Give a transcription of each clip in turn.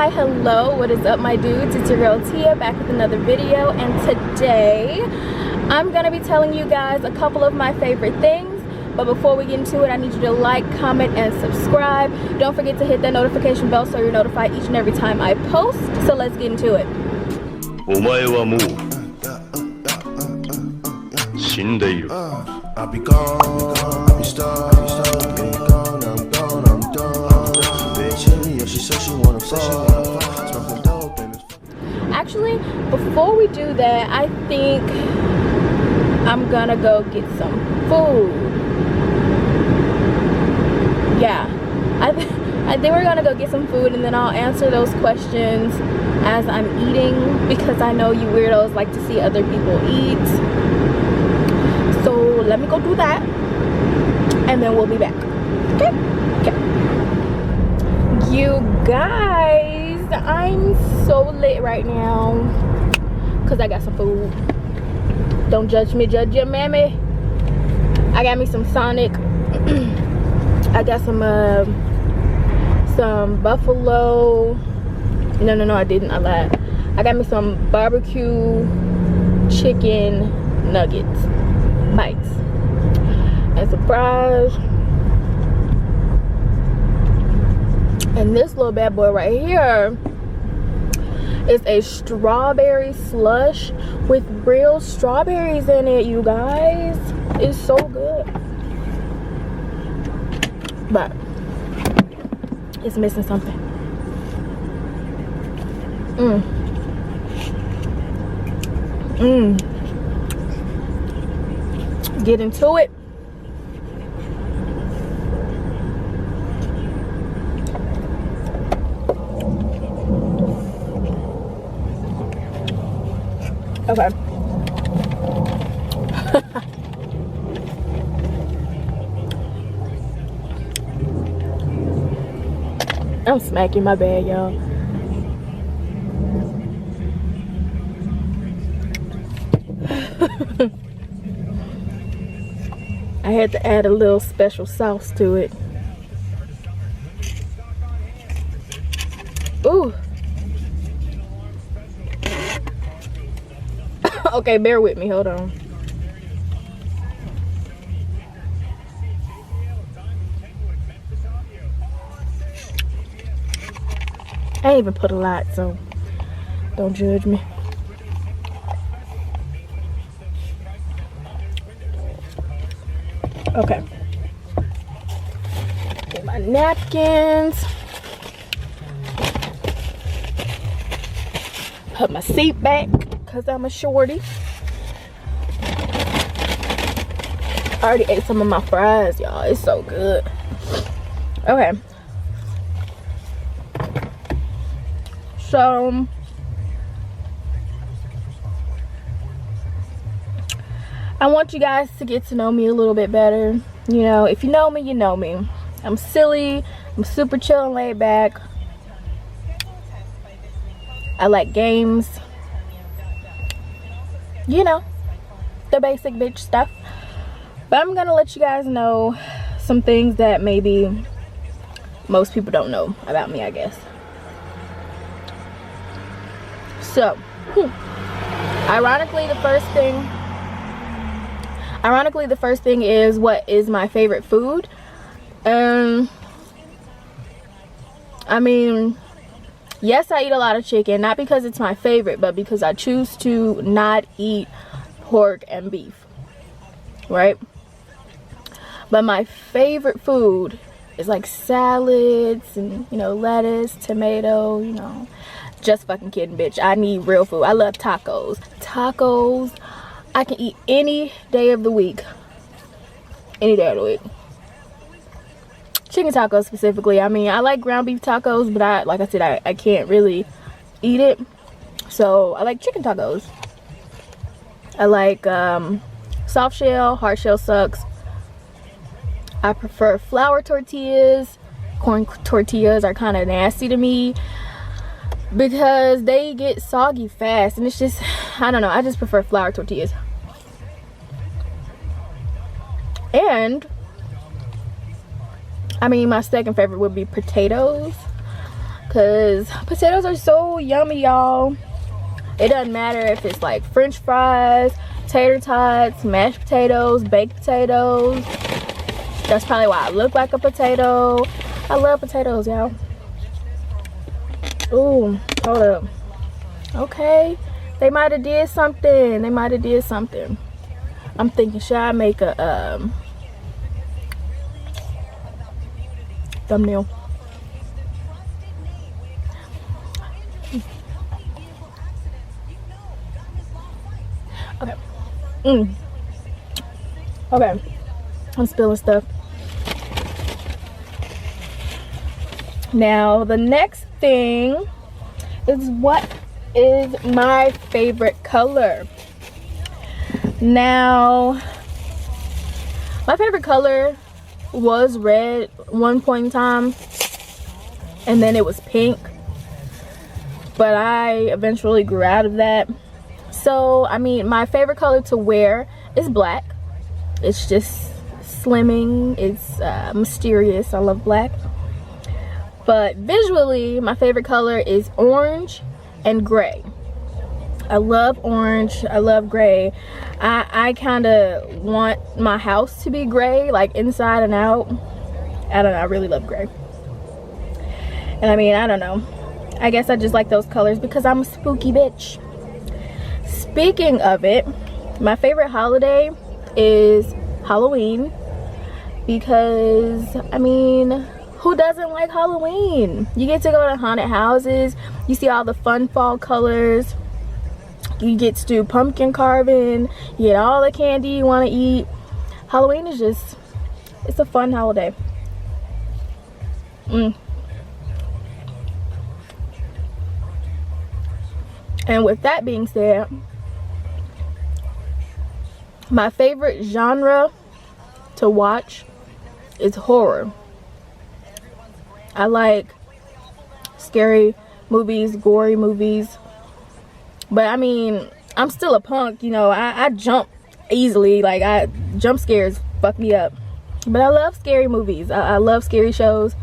Hi, hello, what is up my dudes? It's your girl Tia back with another video, and today I'm gonna be telling you guys a couple of my favorite things. But before we get into it, I need you to like, comment, and subscribe. Don't forget to hit that notification bell so you're notified each and every time I post. So let's get into it. お前はもう死んでいる。I'll be gone, I'll be stuck, I'm gone, I'm gone, I'm done. Bitch, she said she wanna fuck, smoking dope and actually, before we do that, I think I'm gonna go get some food. Yeah, I think we're gonna go get some food, and then I'll answer those questions as I'm eating, because I know you weirdos like to see other people eat. So let me go do that, and then we'll be back. Okay? Okay. You guys, I'm so lit right now because I got some food. Don't judge me, judge your mammy. I got me some Sonic. I got some buffalo. No, I didn't. I lied. I got me some barbecue chicken nuggets bites and some fries. And this little bad boy right here is a strawberry slush with real strawberries in it, you guys. It's so good. But it's missing something. Get into it. Okay. I'm smacking my bag, y'all. I had to add a little special sauce to it. Ooh. Okay, bear with me. Hold on. I ain't even put a lot, so don't judge me. Okay. Get my napkins. Put my seat back because I'm a shorty. I already ate some of my fries, y'all. It's so good. Okay. So I want you guys to get to know me a little bit better. You know, if you know me, you know me. I'm silly. I'm super chill and laid back. I like games. You know, the basic bitch stuff. But I'm gonna let you guys know some things that maybe most people don't know about me, I guess. So, ironically, the first thing is, what is my favorite food? I mean, yes, I eat a lot of chicken, not because it's my favorite, but because I choose to not eat pork and beef, right? But my favorite food is like salads and, you know, lettuce, tomato, you know. Just fucking kidding, bitch. I need real food. I love tacos. Tacos, I can eat any day of the week. Any day of the week. Chicken tacos specifically. I mean, I like ground beef tacos, but like I said, I can't really eat it. So I like chicken tacos. I like soft shell. Hard shell sucks. I prefer flour tortillas. Corn tortillas are kind of nasty to me because they get soggy fast, and it's just, I don't know, I just prefer flour tortillas. And I mean, my second favorite would be potatoes, because potatoes are so yummy, y'all. It doesn't matter if it's like french fries, tater tots, mashed potatoes, baked potatoes. That's probably why I look like a potato. I love potatoes, y'all. Ooh, hold up. Okay, they might have did something. They might have did something. I'm thinking, should I make a thumbnail? Okay. Okay. I'm spilling stuff. Now, the next thing is what is my favorite color. Now, my favorite color was red one point in time, and then it was pink, but I eventually grew out of that. So, I mean, my favorite color to wear is black. It's just slimming. It's mysterious. I love black. But visually, my favorite color is orange and gray. I love orange. I love gray. I kind of want my house to be gray, like inside and out. I don't know. I really love gray. And I mean, I don't know. I guess I just like those colors because I'm a spooky bitch. Speaking of it, my favorite holiday is Halloween because, I mean, who doesn't like Halloween? You get to go to haunted houses, you see all the fun fall colors, you get to do pumpkin carving, you get all the candy you want to eat. Halloween is just, it's a fun holiday. And with that being said, my favorite genre to watch is horror. I like scary movies, gory movies. But I mean, I'm still a punk, you know. I jump easily. Like, jump scares fuck me up. But I love scary movies. I love scary shows.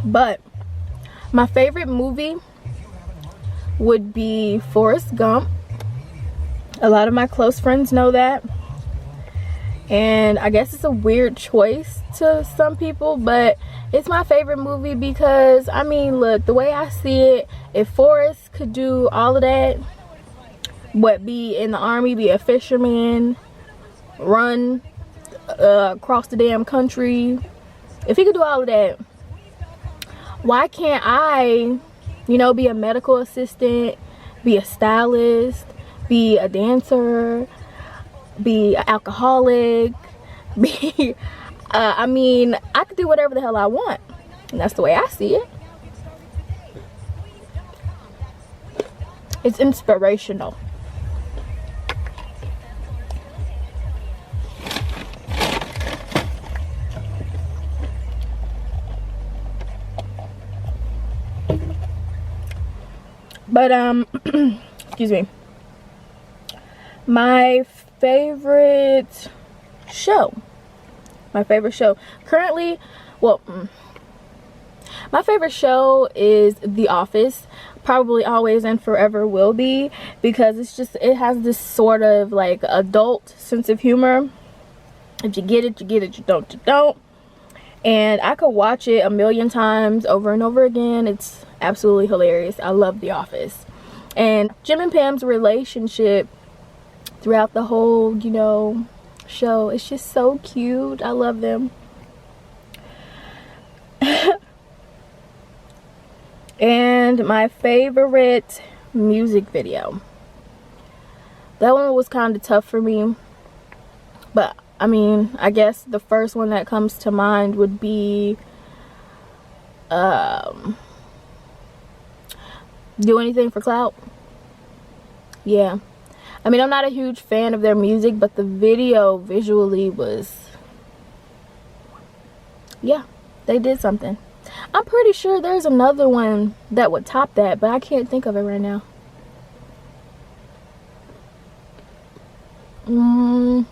But my favorite movie would be Forrest Gump. A lot of my close friends know that. And I guess it's a weird choice to some people, but it's my favorite movie because, I mean, look, the way I see it, if Forrest could do all of that, be in the army, be a fisherman, run across the damn country, if he could do all of that, why can't I, you know, be a medical assistant, be a stylist, be a dancer, be an alcoholic, be, I mean, I could do whatever the hell I want. And that's the way I see it. It's inspirational. But excuse me, my favorite show currently, well, my favorite show is The Office. Probably always and forever will be, because it has this sort of like adult sense of humor. If you get it, you get it. You don't, you don't. And I could watch it a million times over and over again. It's absolutely hilarious. I love The Office. And Jim and Pam's relationship throughout the whole, you know, show, it's just so cute. I love them. And my favorite music video, that one was kind of tough for me, but I mean, I guess the first one that comes to mind would be Do Anything for Clout. Yeah, I mean, I'm not a huge fan of their music, but the video visually was, yeah, they did something. I'm pretty sure there's another one that would top that, but I can't think of it right now. I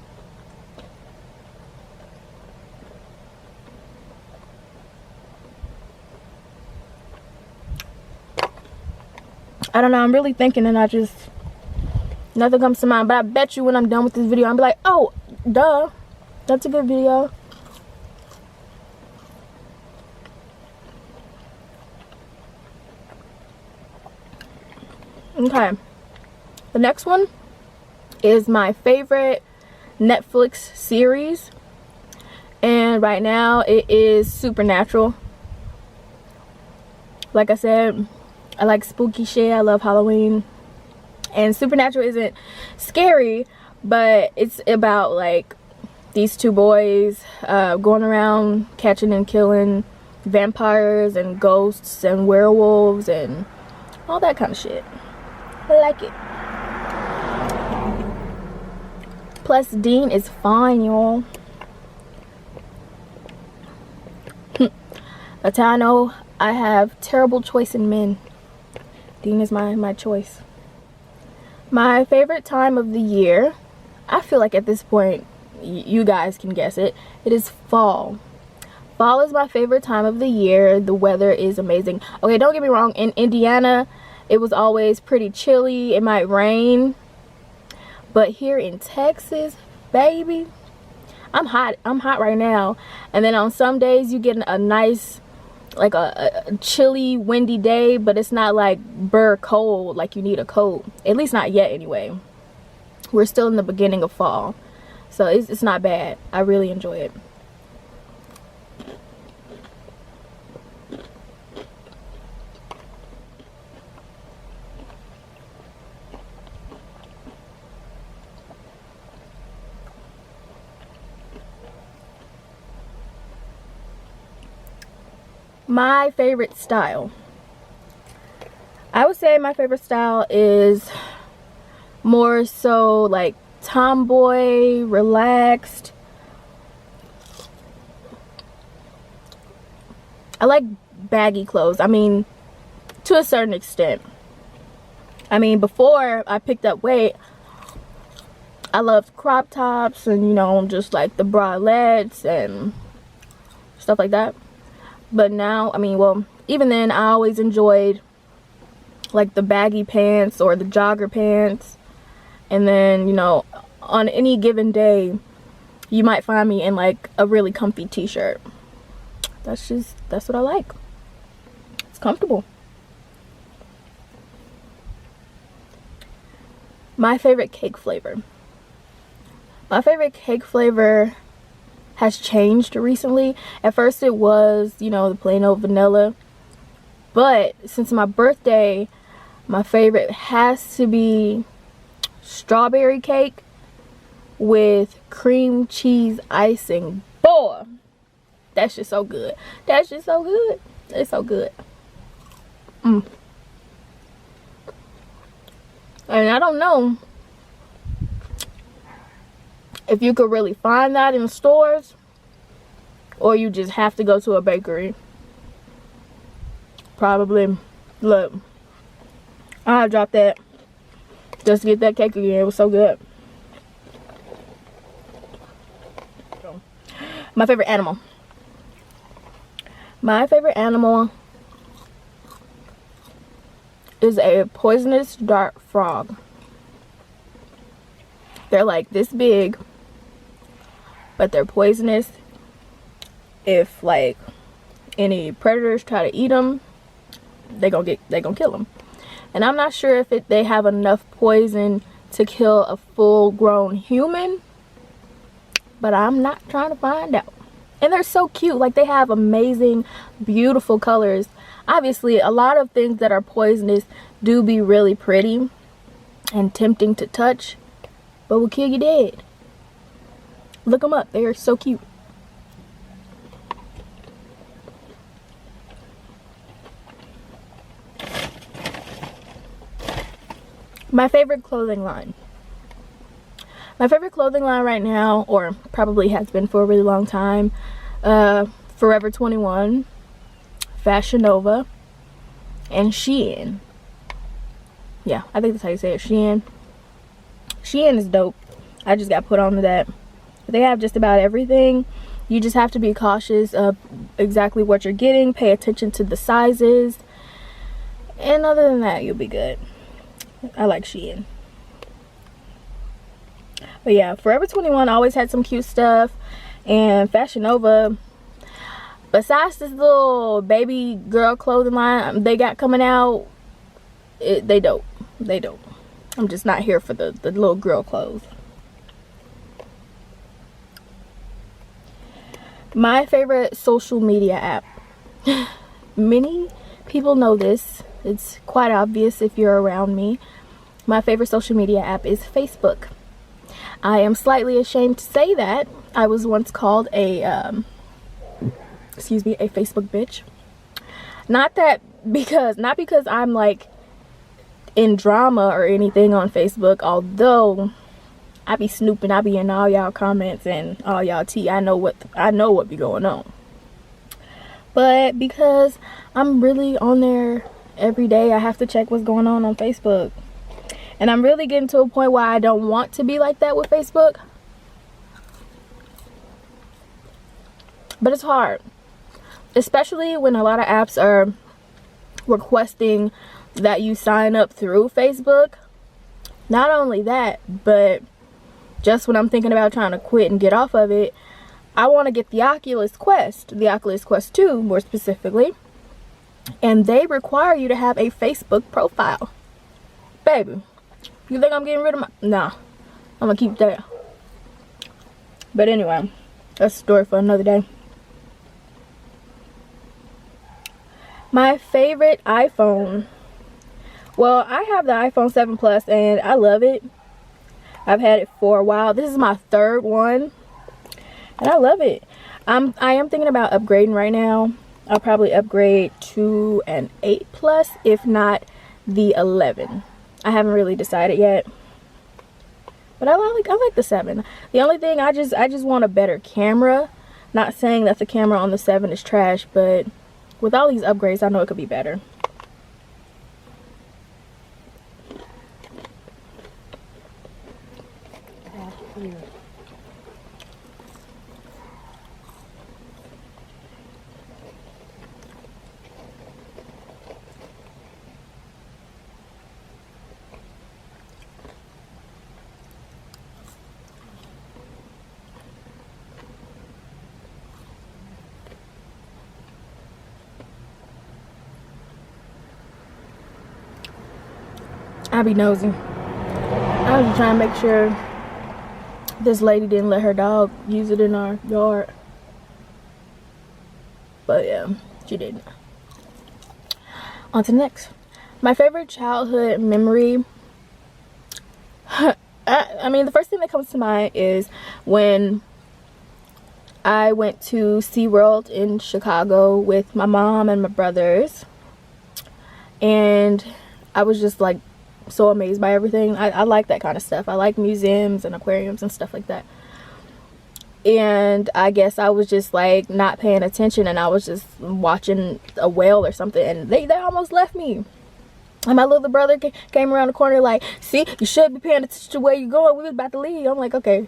don't know, I'm really thinking and nothing comes to mind. But I bet you when I'm done with this video, I'll be like, oh, duh, that's a good video. Okay, the next one is my favorite Netflix series, and right now it is Supernatural. Like I said, I like spooky shit. I love Halloween, and Supernatural isn't scary, but it's about like these two boys going around catching and killing vampires and ghosts and werewolves and all that kind of shit. I like it. Plus Dean is fine, y'all. That's how I know I have terrible choice in men. Dean is my choice. My favorite time of the year, I feel like at this point you guys can guess it. It is fall. Fall is my favorite time of the year. The weather is amazing. Okay, don't get me wrong, in Indiana it was always pretty chilly. It might rain. But here in Texas, baby, I'm hot. I'm hot right now. And then on some days you get a nice, like a chilly, windy day, but it's not like burr cold, like you need a coat. At least not yet anyway. We're still in the beginning of fall. So it's not bad. I really enjoy it. My favorite style, I would say my favorite style is more so like tomboy, relaxed. I like baggy clothes. I mean, to a certain extent. I mean, before I picked up weight, I loved crop tops and, you know, just like the bralettes and stuff like that. But now, I mean, well, even then, I always enjoyed like the baggy pants or the jogger pants. And then, you know, on any given day, you might find me in like a really comfy t-shirt. That's what I like. It's comfortable. My favorite cake flavor. My favorite cake flavor has changed recently. At first it was, you know, the plain old vanilla, but since my birthday, my favorite has to be strawberry cake with cream cheese icing. Boy, that's just so good. That's just so good. It's so good. And I don't know if you could really find that in stores, or you just have to go to a bakery. Probably. Look, I dropped that just to get that cake again. It was so good. My favorite animal. My favorite animal is a poisonous dart frog. They're like this big, but they're poisonous. If like any predators try to eat them, they gonna kill them. And I'm not sure if they have enough poison to kill a full-grown human, but I'm not trying to find out. And they're so cute. Like, they have amazing, beautiful colors. Obviously, a lot of things that are poisonous do be really pretty and tempting to touch, but will kill you dead. Look them up. They are so cute. My favorite clothing line. My favorite clothing line right now, or probably has been for a really long time, Forever 21, Fashion Nova, and Shein. Yeah, I think that's how you say it, Shein. Shein is dope. I just got put on to that. They have just about everything. You just have to be cautious of exactly what you're getting. Pay attention to the sizes. And other than that, you'll be good. I like Shein. But yeah, Forever 21 always had some cute stuff. And Fashion Nova, besides this little baby girl clothing line they got coming out, they don't. I'm just not here for the little girl clothes. My favorite social media app. Many people know this. It's quite obvious if you're around me. My favorite social media app is Facebook. I am slightly ashamed to say that. I was once called a Facebook bitch. Not because I'm like in drama or anything on Facebook, although I be snooping, I be in all y'all comments and all y'all tea. I know what be going on. But because I'm really on there every day, I have to check what's going on Facebook. And I'm really getting to a point where I don't want to be like that with Facebook. But it's hard. Especially when a lot of apps are requesting that you sign up through Facebook. Not only that, but just when I'm thinking about trying to quit and get off of it, I want to get the Oculus Quest 2 more specifically. And they require you to have a Facebook profile. Baby, you think I'm getting rid of my... Nah, I'm gonna keep that. But anyway, that's a story for another day. My favorite iPhone. Well, I have the iPhone 7 Plus and I love it. I've had it for a while. This is my third one. And I love it. I am thinking about upgrading right now. I'll probably upgrade to an 8 Plus, if not the 11. I haven't really decided yet. But I like the 7. The only thing, I just want a better camera. Not saying that the camera on the 7 is trash, but with all these upgrades, I know it could be better. I be nosy. I was just trying to make sure this lady didn't let her dog use it in our yard. But yeah, she didn't. On to the next. My favorite childhood memory. I mean, the first thing that comes to mind is when I went to SeaWorld in Chicago with my mom and my brothers. And I was just like so amazed by everything. I like that kind of stuff. I like museums and aquariums and stuff like that. And I guess I was just like not paying attention, and I was just watching a whale or something, and they almost left me. And my little brother came around the corner like, see, you should be paying attention to where you're going. We was about to leave. I'm like, okay,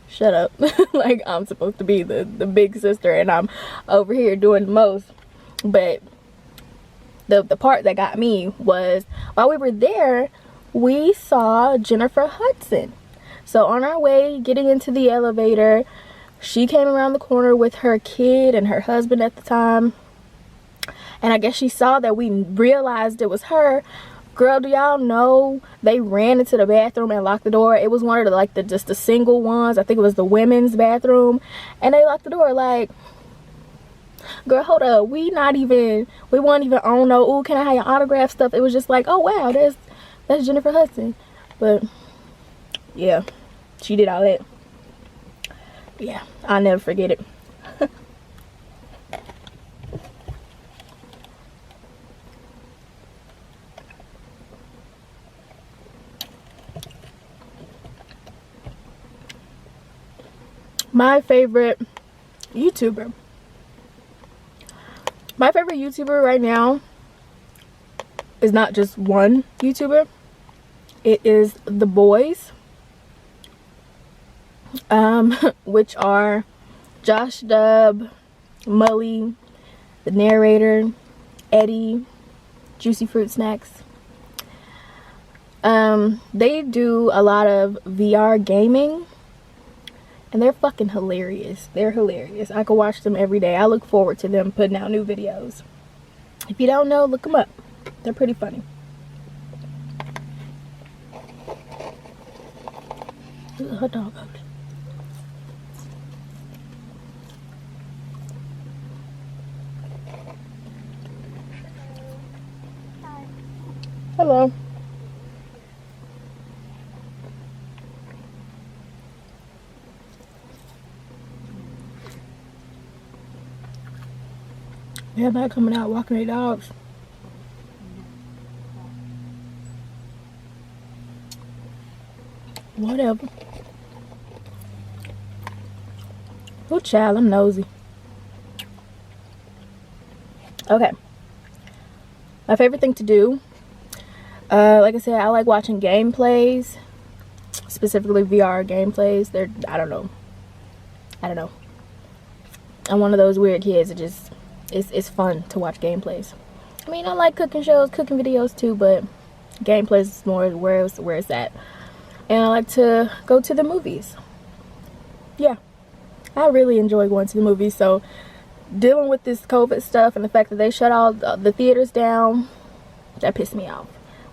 shut up. Like, I'm supposed to be the big sister, and I'm over here doing the most. But the part that got me was while we were there, we saw Jennifer Hudson. So on our way getting into the elevator, she came around the corner with her kid and her husband at the time. And I guess she saw that we realized it was her. Girl, do y'all know they ran into the bathroom and locked the door? It was one of just the single ones. I think it was the women's bathroom. And they locked the door like, girl, hold up. We weren't even on no, ooh, can I have your autograph stuff? It was just like, oh wow, that's Jennifer Hudson. But yeah, she did all that. Yeah, I'll never forget it. My favorite YouTuber. My favorite YouTuber right now is not just one YouTuber. It is The Boys. which are Josh Dub, Mully, the narrator, Eddie, Juicy Fruit Snacks. They do a lot of VR gaming, and they're fucking hilarious. They're hilarious. I could watch them every day. I look forward to them putting out new videos. If you don't know, look them up. They're pretty funny. Ooh, hot dog. Hello. Everybody coming out walking their dogs. Whatever. Oh, child, I'm nosy. Okay. My favorite thing to do, like I said, I like watching gameplays, specifically VR gameplays. I don't know. I'm one of those weird kids that just, it's fun to watch gameplays. I mean, I like cooking shows, cooking videos too, but gameplays is more where it's at. And I like to go to the movies. Yeah, I really enjoy going to the movies. So dealing with this COVID stuff and the fact that they shut all the theaters down, that pissed me off.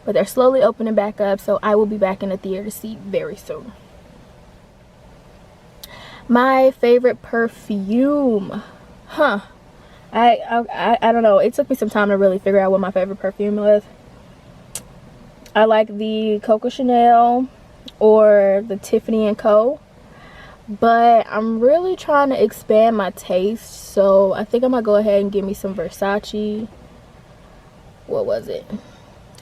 But they're slowly opening back up, so I will be back in the theater seat very soon. My favorite perfume, I don't know. It took me some time to really figure out what my favorite perfume was. I like the Coco Chanel or the Tiffany & Co. But I'm really trying to expand my taste, so I think I'm gonna go ahead and give me some Versace. What was it?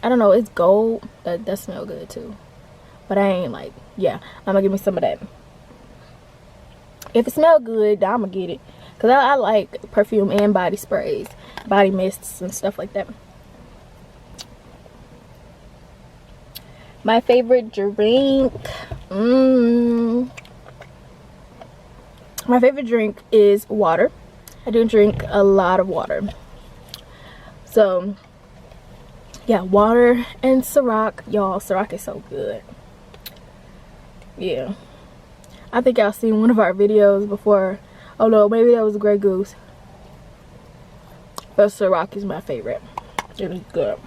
I don't know. It's gold. That smells good too. But I ain't like, yeah. I'm gonna give me some of that. If it smells good, I'm gonna get it. Because I like perfume and body sprays, body mists and stuff like that. My favorite drink. My favorite drink is water. I do drink a lot of water. So, yeah, water and Ciroc. Y'all, Ciroc is so good. Yeah. I think y'all seen one of our videos before. Oh no, maybe that was Grey Goose. But Ciroc is my favorite. It is good.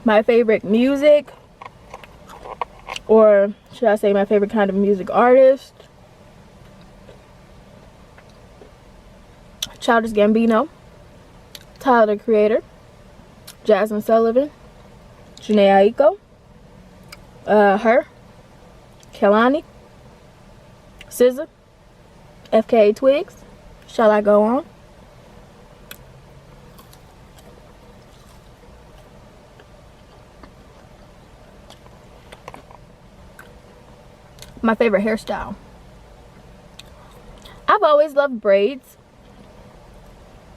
My favorite music, or should I say my favorite kind of music artist, Childish Gambino, Tyler, the Creator, Jasmine Sullivan, Janae Aiko, her, Kelani, SZA, FKA Twigs. Shall I go on? My favorite hairstyle. I've always loved braids.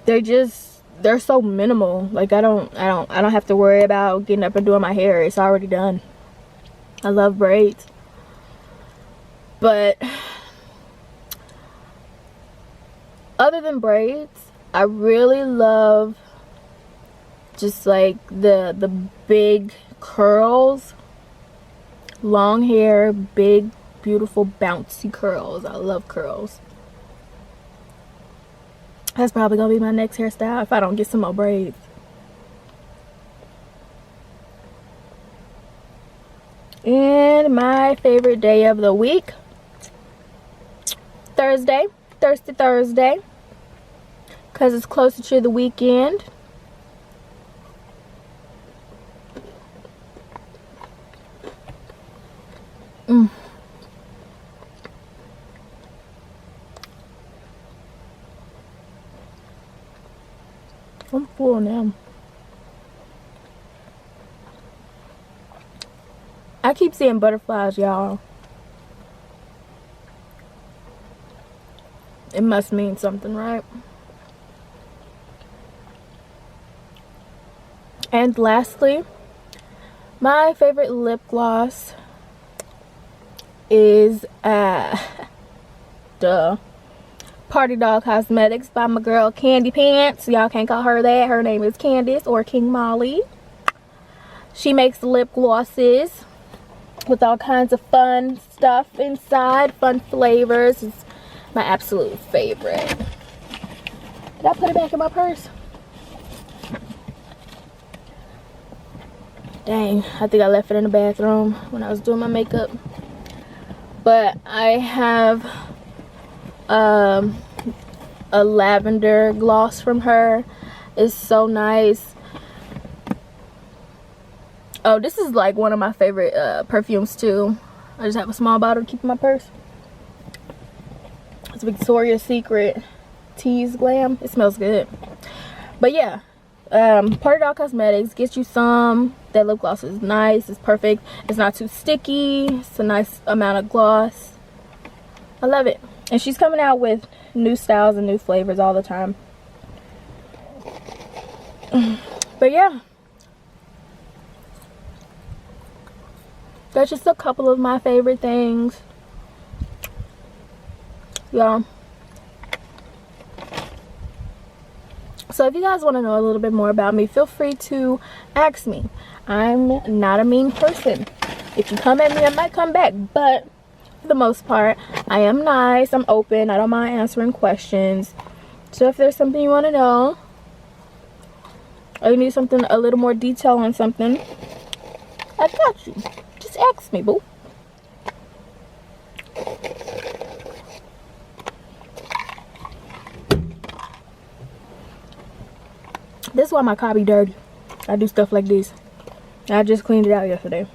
They're so minimal. Like I don't have to worry about getting up and doing my hair. It's already done. I love braids. But other than braids, I really love just like the big curls. Long hair, big, beautiful, bouncy curls. I love curls. That's probably gonna be my next hairstyle if I don't get some more braids. And my favorite day of the week, Thursday, Thirsty Thursday, because it's closer to the weekend. I'm full now. I keep seeing butterflies, y'all. It must mean something, right? And lastly, My favorite lip gloss is Party Doll Cosmetics by my girl Candy Pants. Y'all can't call her that. Her name is Candice or King Molly. She makes lip glosses with all kinds of fun stuff inside, fun flavors. It's my absolute favorite. Did I put it back in my purse? Dang, I think I left it in the bathroom when I was doing my makeup. But I have a lavender gloss from her. It's so nice. Oh, this is like one of my favorite perfumes too. I just have a small bottle to keep in my purse. It's Victoria's Secret Tease Glam. It smells good. But yeah, Party Doll Cosmetics, get you some. That lip gloss is nice. It's perfect. It's not too sticky. It's a nice amount of gloss. I love it. And she's coming out with new styles and new flavors all the time. But yeah, that's just a couple of my favorite things. Yeah. So if you guys want to know a little bit more about me, feel free to ask me. I'm not a mean person. If you come at me, I might come back. But for the most part, I am nice. I'm open. I don't mind answering questions. So if there's something you want to know, or you need something, a little more detail on something, I got you. Just ask me, boo. This is why my car be dirty. I do stuff like this. I just cleaned it out yesterday.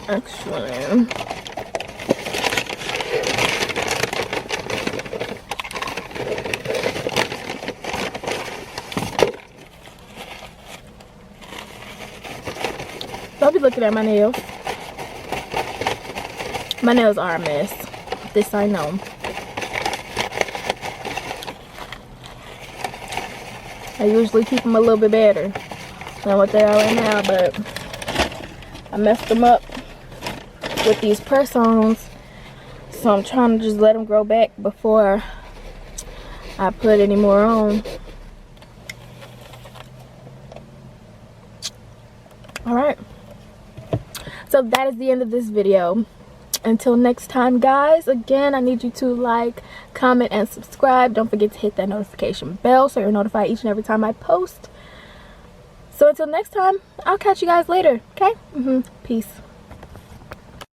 Actually, don't be looking at my nails. My nails are a mess. This I know. I usually keep them a little bit better than what they are right now, but I messed them up with these press-ons, so I'm trying to just let them grow back before I put any more on. Alright, so that is the end of this video. Until next time, guys, again, I need you to like, comment, and subscribe. Don't forget to hit that notification bell so you're notified each and every time I post. So until next time, I'll catch you guys later, okay? Peace.